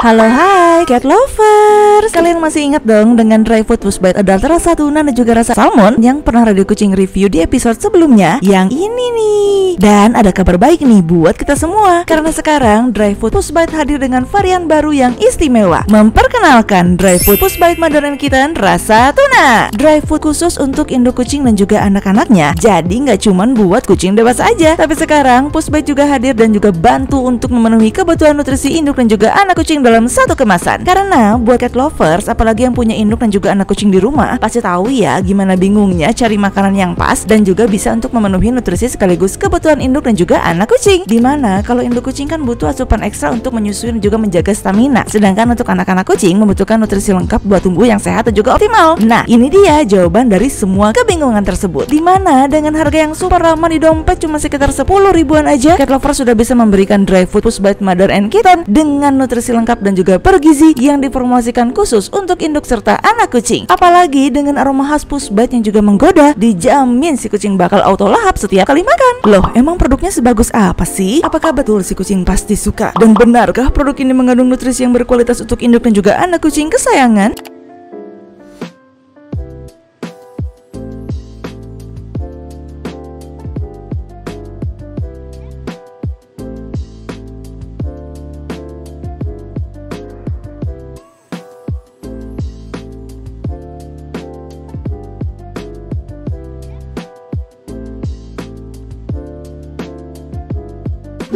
Halo hai cat lovers, kalian masih ingat dong dengan dry food push bite adult rasa tuna dan juga rasa salmon yang pernah Radio Kucing review di episode sebelumnya? Yang ini nih. Dan ada kabar baik nih buat kita semua, karena sekarang dry food push bite hadir dengan varian baru yang istimewa. Memperkenalkan dry food push bite Mother and Kitten rasa tuna. Dry food khusus untuk induk kucing dan juga anak-anaknya. Jadi nggak cuman buat kucing dewasa aja, tapi sekarang push bite juga hadir dan juga bantu untuk memenuhi kebutuhan nutrisi induk dan juga anak kucing dalam satu kemasan. Karena buat cat lovers, apalagi yang punya induk dan juga anak kucing di rumah, pasti tahu ya gimana bingungnya cari makanan yang pas dan juga bisa untuk memenuhi nutrisi sekaligus kebutuhan induk dan juga anak kucing. Dimana kalau induk kucing kan butuh asupan ekstra untuk menyusui dan juga menjaga stamina, sedangkan untuk anak-anak kucing membutuhkan nutrisi lengkap buat tumbuh yang sehat dan juga optimal. Nah, ini dia jawaban dari semua kebingungan tersebut. Dimana dengan harga yang super ramah di dompet cuma sekitar 10 ribuan aja, cat lovers sudah bisa memberikan dry food push bite Mother and Kitten dengan nutrisi lengkap dan juga bergizi yang dipromosikan khusus untuk induk serta anak kucing. Apalagi dengan aroma khas push bite yang juga menggoda, dijamin si kucing bakal auto lahap setiap kali makan. Loh, emang produknya sebagus apa sih? Apakah betul si kucing pasti suka? Dan benarkah produk ini mengandung nutrisi yang berkualitas untuk induk dan juga anak kucing kesayangan?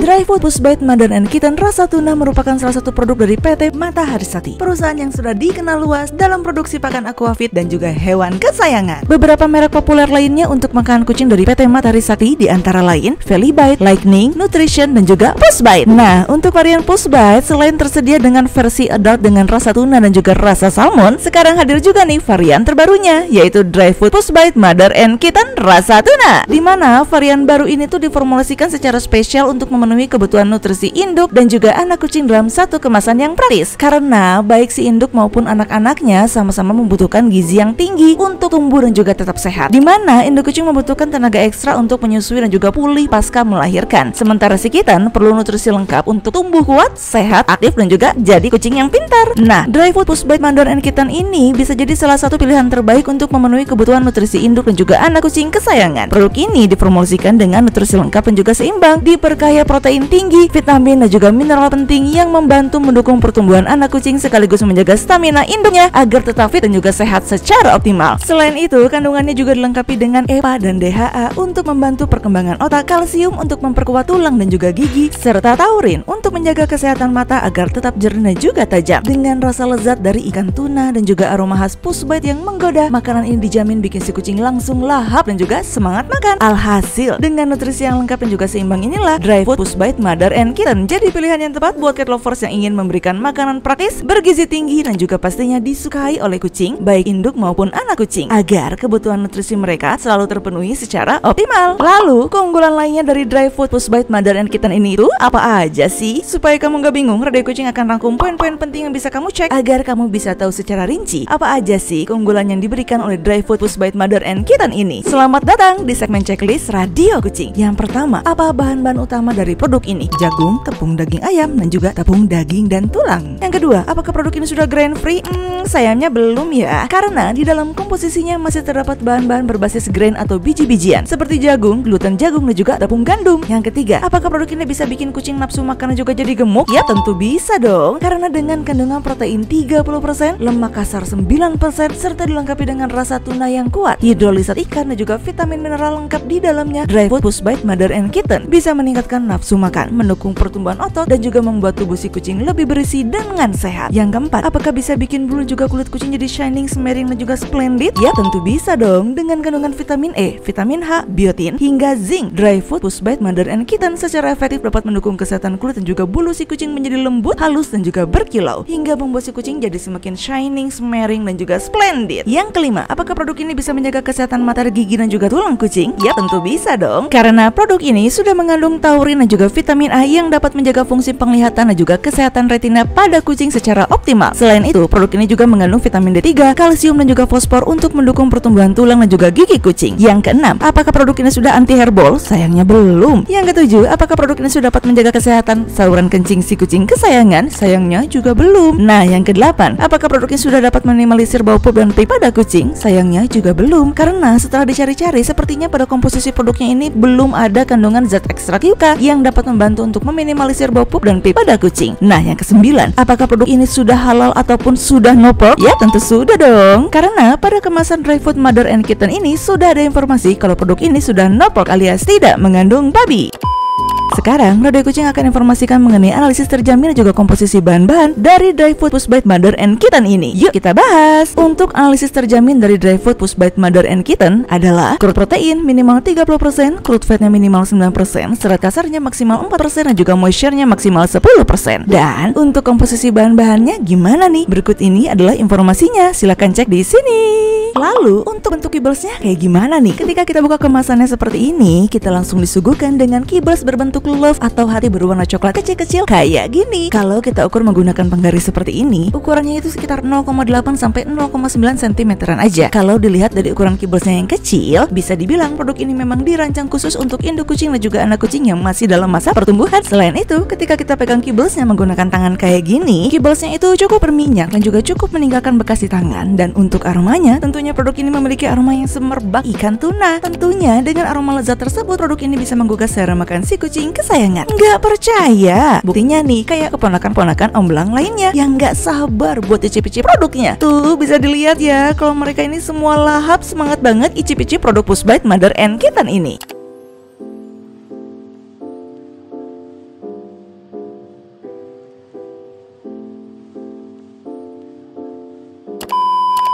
Dry food push bite Mother and Kitten rasa tuna merupakan salah satu produk dari PT Matahari Sati, perusahaan yang sudah dikenal luas dalam produksi pakan aquafit dan juga hewan kesayangan. Beberapa merek populer lainnya untuk makanan kucing dari PT Matahari Sati di antara lain Felibite, Lightning, Nutrition, dan juga Push Bite. Nah, untuk varian Push Bite selain tersedia dengan versi adult dengan rasa tuna dan juga rasa salmon, sekarang hadir juga nih varian terbarunya, yaitu Dry food Push Bite Mother and Kitten rasa tuna. Dimana varian baru ini tuh diformulasikan secara spesial untuk memenuhi kebutuhan nutrisi induk dan juga anak kucing dalam satu kemasan yang praktis. Karena baik si induk maupun anak-anaknya sama-sama membutuhkan gizi yang tinggi untuk tumbuh dan juga tetap sehat. Dimana induk kucing membutuhkan tenaga ekstra untuk menyusui dan juga pulih pasca melahirkan. Sementara si kitten perlu nutrisi lengkap untuk tumbuh kuat, sehat, aktif, dan juga jadi kucing yang pintar. Nah, dry food push bite Mother and Kitten ini bisa jadi salah satu pilihan terbaik untuk memenuhi kebutuhan nutrisi induk dan juga anak kucing kesayangan. Produk ini dipromosikan dengan nutrisi lengkap dan juga seimbang, diperkaya protein tinggi, vitamin, dan juga mineral penting yang membantu mendukung pertumbuhan anak kucing sekaligus menjaga stamina induknya agar tetap fit dan juga sehat secara optimal. Selain itu, kandungannya juga dilengkapi dengan EPA dan DHA untuk membantu perkembangan otak, kalsium untuk memperkuat tulang dan juga gigi, serta taurin untuk menjaga kesehatan mata agar tetap jernih dan juga tajam. Dengan rasa lezat dari ikan tuna dan juga aroma khas push bite yang menggoda, makanan ini dijamin bikin si kucing langsung lahap dan juga semangat makan. Alhasil, dengan nutrisi yang lengkap dan juga seimbang inilah dry food push bite Mother and Kitten jadi pilihan yang tepat buat cat lovers yang ingin memberikan makanan praktis, bergizi tinggi, dan juga pastinya disukai oleh kucing, baik induk maupun anak kucing, agar kebutuhan nutrisi mereka selalu terpenuhi secara optimal. Lalu, keunggulan lainnya dari dry food push bite Mother and Kitten ini itu apa aja sih? Supaya kamu gak bingung, Radio Kucing akan rangkum poin-poin penting yang bisa kamu cek agar kamu bisa tahu secara rinci apa aja sih keunggulan yang diberikan oleh dry food push bite Mother and Kitten ini. Selamat datang di segmen checklist Radio Kucing. Yang pertama, apa bahan-bahan utama dari produk ini? Jagung, tepung daging ayam, dan juga tepung daging dan tulang. Yang kedua, apakah produk ini sudah grain free? Sayangnya belum ya, karena di dalam komposisinya masih terdapat bahan-bahan berbasis grain atau biji-bijian seperti jagung, gluten jagung, dan juga tepung gandum. Yang ketiga, apakah produk ini bisa bikin kucing nafsu makan dan juga jadi gemuk? Ya tentu bisa dong, karena dengan kandungan protein 30%, lemak kasar 9%, serta dilengkapi dengan rasa tuna yang kuat, hidrolisat ikan, dan juga vitamin mineral lengkap di dalamnya. Dry food push bite Mother and Kitten bisa meningkatkan nafsu makan, mendukung pertumbuhan otot, dan juga membuat tubuh si kucing lebih berisi dengan sehat. Yang keempat, apakah bisa bikin bulu juga kulit kucing jadi shining, smearing, dan juga splendid? Ya tentu bisa dong, dengan kandungan vitamin E, vitamin H, biotin, hingga zinc. Dry food push bite Mother and Kitten secara efektif dapat mendukung kesehatan kulit dan juga bulu si kucing menjadi lembut, halus, dan juga berkilau, hingga membuat si kucing jadi semakin shining, smearing, dan juga splendid. Yang kelima, apakah produk ini bisa menjaga kesehatan mata, gigi, dan juga tulang kucing? Ya tentu bisa dong, karena produk ini sudah mengandung taurin dan juga juga vitamin A yang dapat menjaga fungsi penglihatan dan juga kesehatan retina pada kucing secara optimal. Selain itu, produk ini juga mengandung vitamin D3, kalsium dan juga fosfor untuk mendukung pertumbuhan tulang dan juga gigi kucing. Yang keenam, apakah produk ini sudah anti hairball? Sayangnya belum. Yang ketujuh, apakah produk ini sudah dapat menjaga kesehatan saluran kencing si kucing kesayangan? Sayangnya juga belum. Nah, yang kedelapan, apakah produk ini sudah dapat minimalisir bau pup dan pipis pada kucing? Sayangnya juga belum, karena setelah dicari-cari sepertinya pada komposisi produknya ini belum ada kandungan zat ekstrak yuka yang dapat membantu untuk meminimalisir bau pup dan pipis pada kucing. Nah, yang kesembilan, apakah produk ini sudah halal ataupun sudah no pork? Ya, tentu sudah dong, karena pada kemasan dry food mother and kitten ini sudah ada informasi kalau produk ini sudah no pork alias tidak mengandung babi. Sekarang, Radio Kucing akan informasikan mengenai analisis terjamin dan juga komposisi bahan-bahan dari dry food Push Bite Mother and Kitten ini. Yuk kita bahas. Untuk analisis terjamin dari dry food Push Bite Mother and Kitten adalah crude protein minimal 30%, crude fatnya minimal 9%, serat kasarnya maksimal 4% dan juga moisture-nya maksimal 10%. Dan untuk komposisi bahan-bahannya gimana nih? Berikut ini adalah informasinya. Silahkan cek di sini. Lalu, untuk bentuk kibblesnya kayak gimana nih? Ketika kita buka kemasannya seperti ini, kita langsung disuguhkan dengan kibbles berbentuk love atau hati berwarna coklat kecil-kecil kayak gini. Kalau kita ukur menggunakan penggaris seperti ini, ukurannya itu sekitar 0,8 sampai 0,9 cm aja. Kalau dilihat dari ukuran kibblesnya yang kecil, bisa dibilang produk ini memang dirancang khusus untuk induk kucing dan juga anak kucing yang masih dalam masa pertumbuhan. Selain itu, ketika kita pegang kibblesnya menggunakan tangan kayak gini, kibblesnya itu cukup berminyak dan juga cukup meninggalkan bekas di tangan. Dan untuk aromanya, tentunya produk ini memiliki aroma yang semerbak ikan tuna. Tentunya dengan aroma lezat tersebut, produk ini bisa menggugah selera makan si kucing kesayangan. Nggak percaya? Buktinya nih, kayak keponakan-ponakan Om Blang lainnya yang nggak sabar buat icip-icip produknya. Tuh, bisa dilihat ya, kalau mereka ini semua lahap semangat banget icip-icip produk Push Bite Mother and Kitten ini.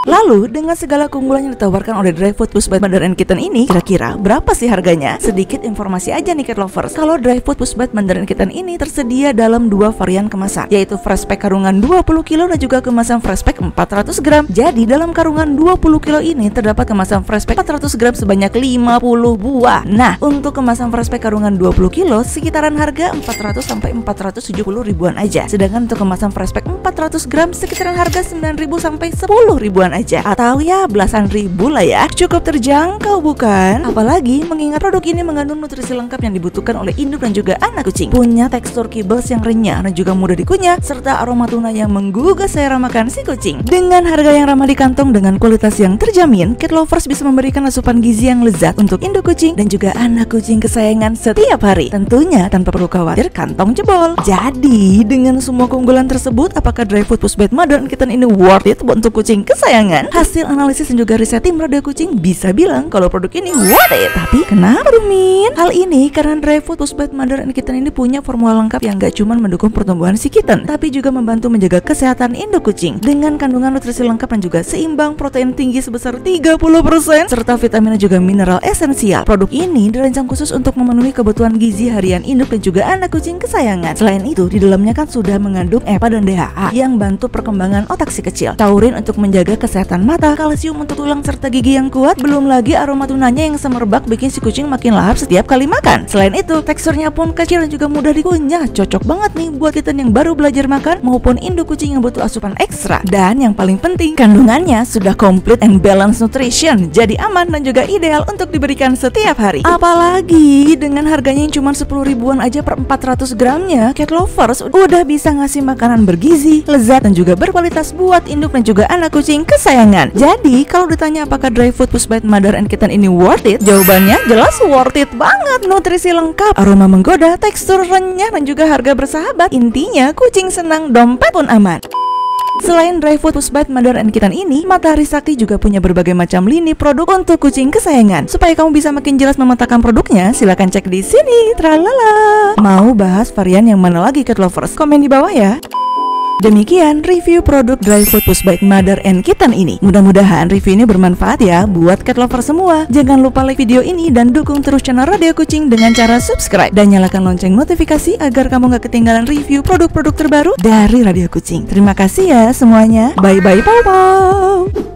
Lalu, dengan segala keunggulan yang ditawarkan oleh dry food Push Bite Mother and Kitten ini, kira-kira berapa sih harganya? Sedikit informasi aja nih cat lovers. Kalau dry food Push Bite Mother and Kitten ini tersedia dalam dua varian kemasan, yaitu fresh pack karungan 20 kilo dan juga kemasan fresh pack 400 gram. Jadi dalam karungan 20 kilo ini terdapat kemasan fresh pack 400 gram sebanyak 50 buah. Nah, untuk kemasan fresh pack karungan 20 kilo sekitaran harga 400 sampai 470 ribuan aja. Sedangkan untuk kemasan fresh pack 400 gram sekitaran harga 9.000 sampai 10 ribuan aja, atau ya belasan ribu lah ya. Cukup terjangkau bukan? Apalagi mengingat produk ini mengandung nutrisi lengkap yang dibutuhkan oleh induk dan juga anak kucing. Punya tekstur kibbles yang renyah dan juga mudah dikunyah, serta aroma tuna yang menggugah selera makan si kucing. Dengan harga yang ramah di kantong dengan kualitas yang terjamin, cat lovers bisa memberikan asupan gizi yang lezat untuk induk kucing dan juga anak kucing kesayangan setiap hari. Tentunya tanpa perlu khawatir kantong jebol. Jadi dengan semua keunggulan tersebut, apakah dry food Push Bite Mother and Kitten ini worth it untuk kucing kesayangan? Hasil analisis dan juga riset tim Radio Kucing bisa bilang kalau produk ini worth it. Tapi kenapa Min? Hal ini karena dry food Push Bite Mother and Kitten ini punya formula lengkap yang gak cuma mendukung pertumbuhan si kitten, tapi juga membantu menjaga kesehatan induk kucing dengan kandungan nutrisi lengkap dan juga seimbang, protein tinggi sebesar 30%, serta vitamin dan juga mineral esensial. Produk ini dirancang khusus untuk memenuhi kebutuhan gizi harian induk dan juga anak kucing kesayangan. Selain itu, di dalamnya kan sudah mengandung EPA dan DHA yang bantu perkembangan otak si kecil, taurin untuk menjaga kesehatan mata, kalsium untuk tulang serta gigi yang kuat. Belum lagi aroma tunanya yang semerbak bikin si kucing makin lahap setiap kali makan. Selain itu, teksturnya pun kecil dan juga mudah dikunyah. Cocok banget nih buat kitten yang baru belajar makan maupun induk kucing yang butuh asupan ekstra. Dan yang paling penting, kandungannya sudah complete and balanced nutrition, jadi aman dan juga ideal untuk diberikan setiap hari. Apalagi dengan harganya yang cuma 10 ribuan aja per 400 gramnya, cat lovers udah bisa ngasih makanan bergizi, lezat dan juga berkualitas buat induk dan juga anak kucing kesayangan. Jadi kalau ditanya apakah dry food Push Bite Mother and Kitten ini worth it, jawabannya jelas worth it banget. Nutrisi lengkap, aroma menggoda, tekstur renyah dan juga harga bersahabat. Intinya kucing senang, dompet pun aman. Selain dry food Push Bite Mother and Kitten ini, Matahari Sakti juga punya berbagai macam lini produk untuk kucing kesayangan. Supaya kamu bisa makin jelas memetakan produknya, silakan cek di sini. Tralala. Mau bahas varian yang mana lagi cat lovers? Komen di bawah ya. Demikian review produk dry food Push Bite Mother and Kitten ini. Mudah-mudahan review ini bermanfaat ya buat cat lover semua. Jangan lupa like video ini dan dukung terus channel Radio Kucing dengan cara subscribe dan nyalakan lonceng notifikasi agar kamu gak ketinggalan review produk-produk terbaru dari Radio Kucing. Terima kasih ya semuanya. Bye-bye, pow-pow.